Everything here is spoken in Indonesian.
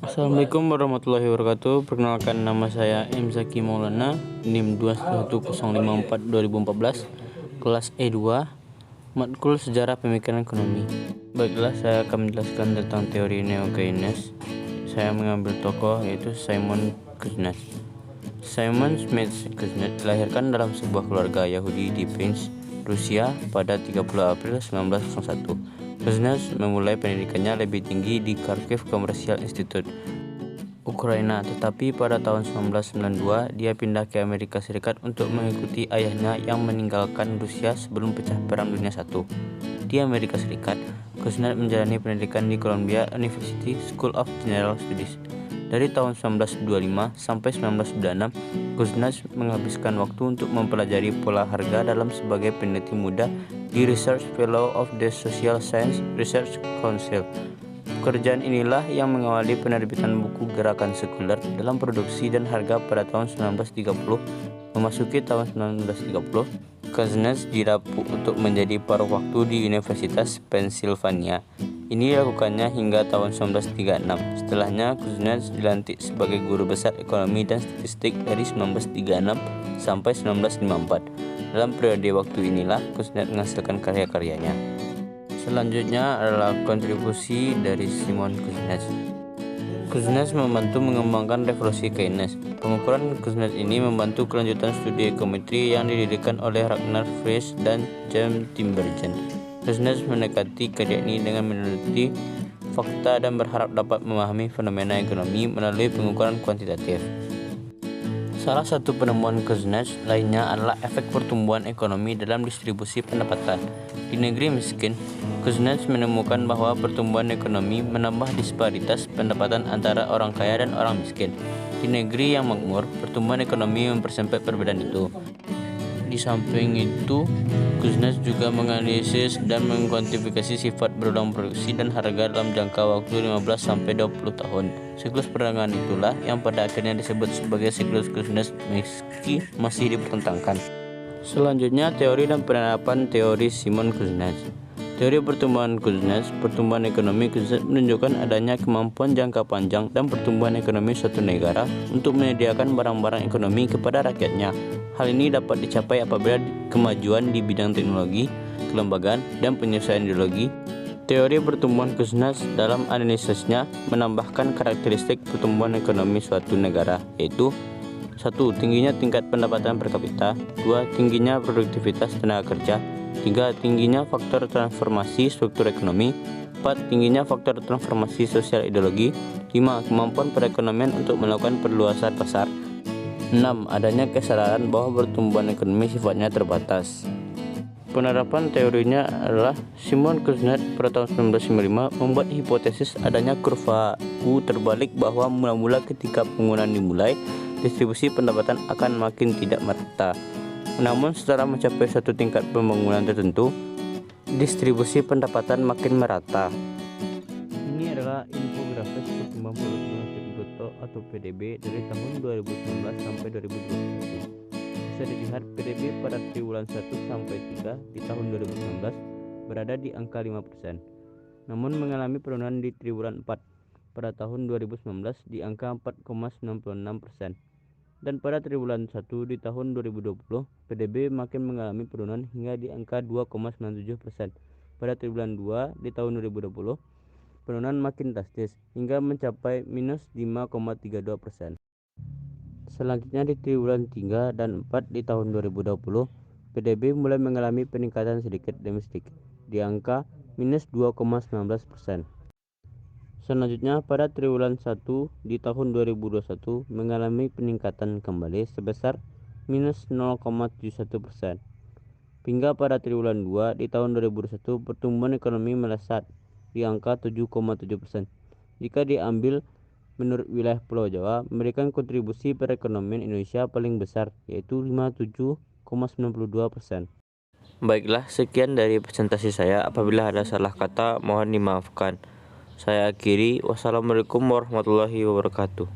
Assalamualaikum warahmatullahi wabarakatuh. Perkenalkan, nama saya M. Zaki Maulana, NIM 21054 2014, kelas E2, matkul Sejarah Pemikiran Ekonomi. Baiklah, saya akan menjelaskan tentang teori Neo-Keynes. Saya mengambil tokoh yaitu Simon Kuznets. Simon Smith Kuznets dilahirkan dalam sebuah keluarga Yahudi di Pinsk, Rusia pada 30 April 1901. Kuznets memulai pendidikannya lebih tinggi di Kharkiv Commercial Institute, Ukraina, tetapi pada tahun 1992 dia pindah ke Amerika Serikat untuk mengikuti ayahnya yang meninggalkan Rusia sebelum pecah Perang Dunia I. Di Amerika Serikat, Kuznets menjalani pendidikan di Columbia University School of General Studies. Dari tahun 1925 sampai 1996, Kuznets menghabiskan waktu untuk mempelajari pola harga dalam sebagai peneliti muda di Research Fellow of the Social Science Research Council. Pekerjaan inilah yang mengawali penerbitan buku Gerakan Sekuler dalam Produksi dan Harga pada tahun 1930. Memasuki tahun 1930, Kuznets didapuk untuk menjadi paruh waktu di Universitas Pennsylvania. Ini dilakukannya hingga tahun 1936. Setelahnya, Kuznets dilantik sebagai guru besar ekonomi dan statistik dari 1936 sampai 1954. Dalam periode waktu inilah Kuznets menghasilkan karya-karyanya. Selanjutnya adalah kontribusi dari Simon Kuznets. Kuznets membantu mengembangkan revolusi Keynes. Pengukuran Kuznets ini membantu kelanjutan studi ekonometri yang didirikan oleh Ragnar Frisch dan James Timbergen. Kuznets mendekati karya ini dengan meneliti fakta dan berharap dapat memahami fenomena ekonomi melalui pengukuran kuantitatif. Salah satu penemuan Kuznets lainnya adalah efek pertumbuhan ekonomi dalam distribusi pendapatan. Di negeri miskin, Kuznets menemukan bahwa pertumbuhan ekonomi menambah disparitas pendapatan antara orang kaya dan orang miskin. Di negeri yang makmur, pertumbuhan ekonomi mempersempit perbedaan itu. Di samping itu, Kuznets juga menganalisis dan mengkuantifikasi sifat berulang produksi dan harga dalam jangka waktu 15-20 tahun. Siklus perdagangan itulah yang pada akhirnya disebut sebagai siklus Kuznets meski masih dipertentangkan. Selanjutnya, teori dan penerapan teori Simon Kuznets. Teori pertumbuhan Kuznets, pertumbuhan ekonomi Kuznets menunjukkan adanya kemampuan jangka panjang dan pertumbuhan ekonomi suatu negara untuk menyediakan barang-barang ekonomi kepada rakyatnya. Hal ini dapat dicapai apabila kemajuan di bidang teknologi, kelembagaan, dan penyelesaian ideologi. Teori pertumbuhan Kuznets dalam analisisnya menambahkan karakteristik pertumbuhan ekonomi suatu negara, yaitu 1. Tingginya tingkat pendapatan per kapita. 2. Tingginya produktivitas tenaga kerja. 3. Tingginya faktor transformasi struktur ekonomi. 4. Tingginya faktor transformasi sosial ideologi. 5. Kemampuan perekonomian untuk melakukan perluasan pasar. 6. Adanya kesadaran bahwa pertumbuhan ekonomi sifatnya terbatas. Penerapan teorinya adalah Simon Kuznets pada tahun 1995 membuat hipotesis adanya kurva U terbalik bahwa mula-mula ketika penggunaan dimulai, distribusi pendapatan akan makin tidak merata. Namun setelah mencapai satu tingkat pembangunan tertentu, distribusi pendapatan makin merata. Ini adalah infografis pertumbuhan produk domestik bruto atau PDB dari tahun 2019 sampai 2021. Bisa dilihat PDB pada triwulan 1 sampai 3 di tahun 2019 berada di angka 5%. Namun mengalami penurunan di triwulan 4 pada tahun 2019 di angka 4,96%. Dan pada triwulan 1 di tahun 2020, PDB makin mengalami penurunan hingga di angka 2,97%. Pada triwulan 2 di tahun 2020, penurunan makin drastis hingga mencapai minus 5,32%. Selanjutnya di triwulan 3 dan 4 di tahun 2020, PDB mulai mengalami peningkatan sedikit demi sedikit di angka minus 2,19%. Selanjutnya pada triwulan 1 di tahun 2021 mengalami peningkatan kembali sebesar minus 0,71%. Hingga pada triwulan 2 di tahun 2021 pertumbuhan ekonomi melesat di angka 7,7%. Jika diambil menurut wilayah Pulau Jawa, memberikan kontribusi perekonomian Indonesia paling besar, yaitu 57,92%. Baiklah, sekian dari presentasi saya. Apabila ada salah kata, mohon dimaafkan. Saya akhiri. Wassalamualaikum warahmatullahi wabarakatuh.